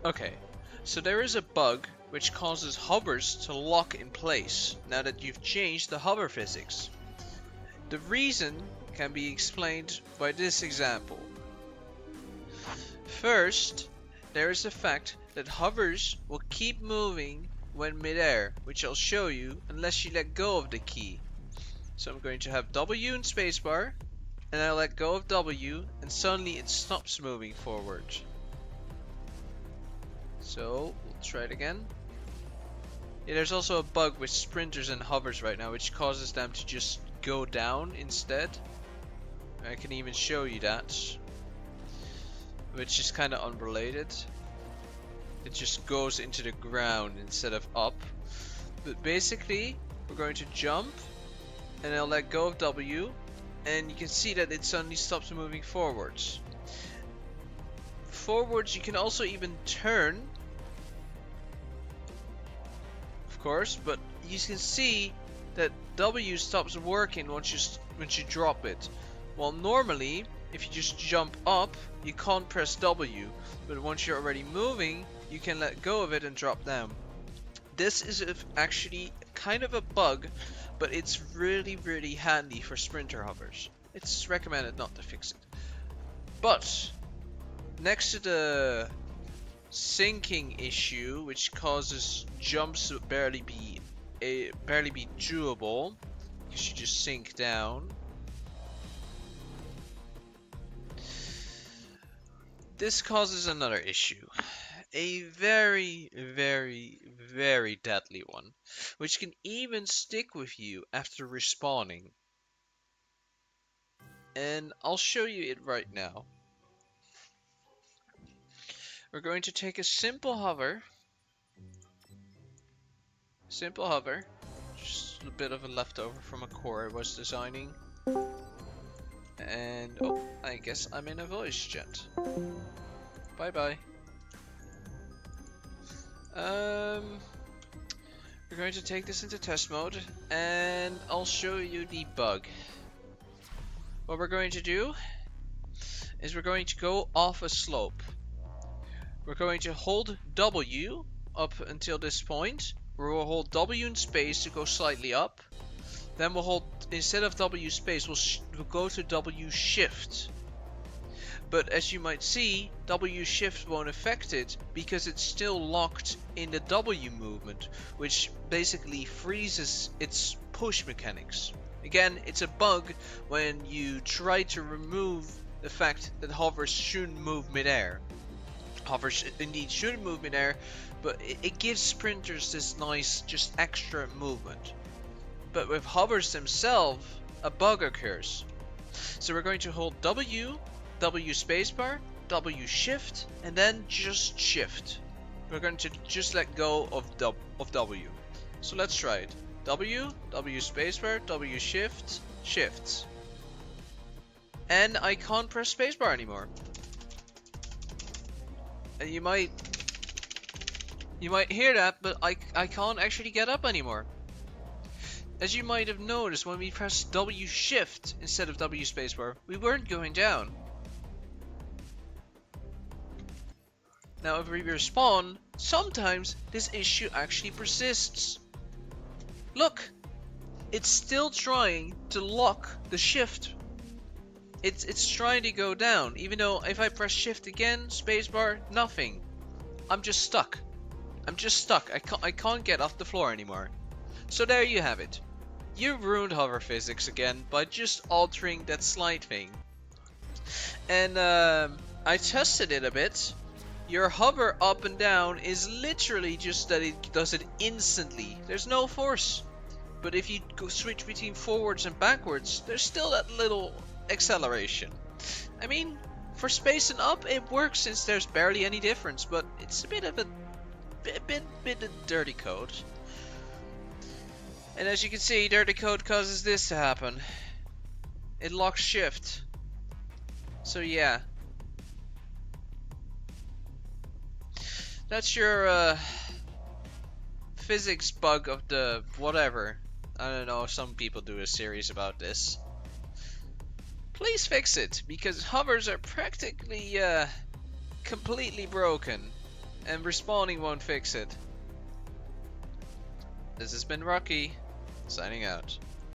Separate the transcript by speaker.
Speaker 1: Okay, so there is a bug which causes hovers to lock in place now that you've changed the hover physics. The reason can be explained by this example. First, there is the fact that hovers will keep moving when midair, which I'll show you unless you let go of the key. So I'm going to have W and spacebar, and I let go of W, and suddenly it stops moving forward. So we'll try it again. Yeah, there's also a bug with sprinters and hovers right now, which causes them to just go down instead. I can even show you that, which is kind of unrelated. It just goes into the ground instead of up. But basically, we're going to jump, and I'll let go of W, and you can see that it suddenly stops moving forwards. Forwards, you can also even turn, of course, but you can see that W stops working once you drop it. Well, normally, if you just jump up, you can't press W, but once you're already moving, you can let go of it and drop down. This is actually kind of a bug, but it's really handy for sprinter hovers. It's recommended not to fix it. But next to the sinking issue, which causes jumps to barely be doable, because you just sink down. This causes another issue. A very deadly one, which can even stick with you after respawning. And I'll show you it right now. We're going to take a simple hover. Just a bit of a leftover from a core I was designing. And oh, I guess I'm in a voice chat. Bye bye. We're going to take this into test mode, and I'll show you the bug. What we're going to do is we're going to go off a slope. We're going to hold W up until this point. We'll hold W in space to go slightly up. Then we'll hold, instead of W space, we'll go to W shift. But as you might see, W shift won't affect it because it's still locked in the W movement, which basically freezes its push mechanics. Again, it's a bug when you try to remove the fact that hovers shouldn't move midair. Hovers indeed shouldn't move midair, but it gives sprinters this nice, just extra movement. But with hovers themselves, a bug occurs. So we're going to hold W spacebar, W shift, and then just shift. We're going to just let go of W. So let's try it. W spacebar, W shift, shifts. And I can't press spacebar anymore. And you might hear that, but I can't actually get up anymore. As you might have noticed, when we pressed W shift instead of W spacebar, we weren't going down. Now if we respawn, sometimes this issue actually persists. Look! It's still trying to lock the shift. It's trying to go down, even though if I press shift again, spacebar, nothing. I'm just stuck. I can't get off the floor anymore. So there you have it. You ruined hover physics again by just altering that slide thing. And I tested it a bit. Your hover up and down is literally just that it does it instantly. There's no force. But if you go switch between forwards and backwards, there's still that little acceleration. I mean, for space and up it works since there's barely any difference, but it's a bit of dirty code. And as you can see, dirty code causes this to happen. It locks shift. So yeah. That's your physics bug of the whatever. I don't know, some people do a series about this. Please fix it, because hovers are practically completely broken. and respawning won't fix it. This has been Rocky, signing out.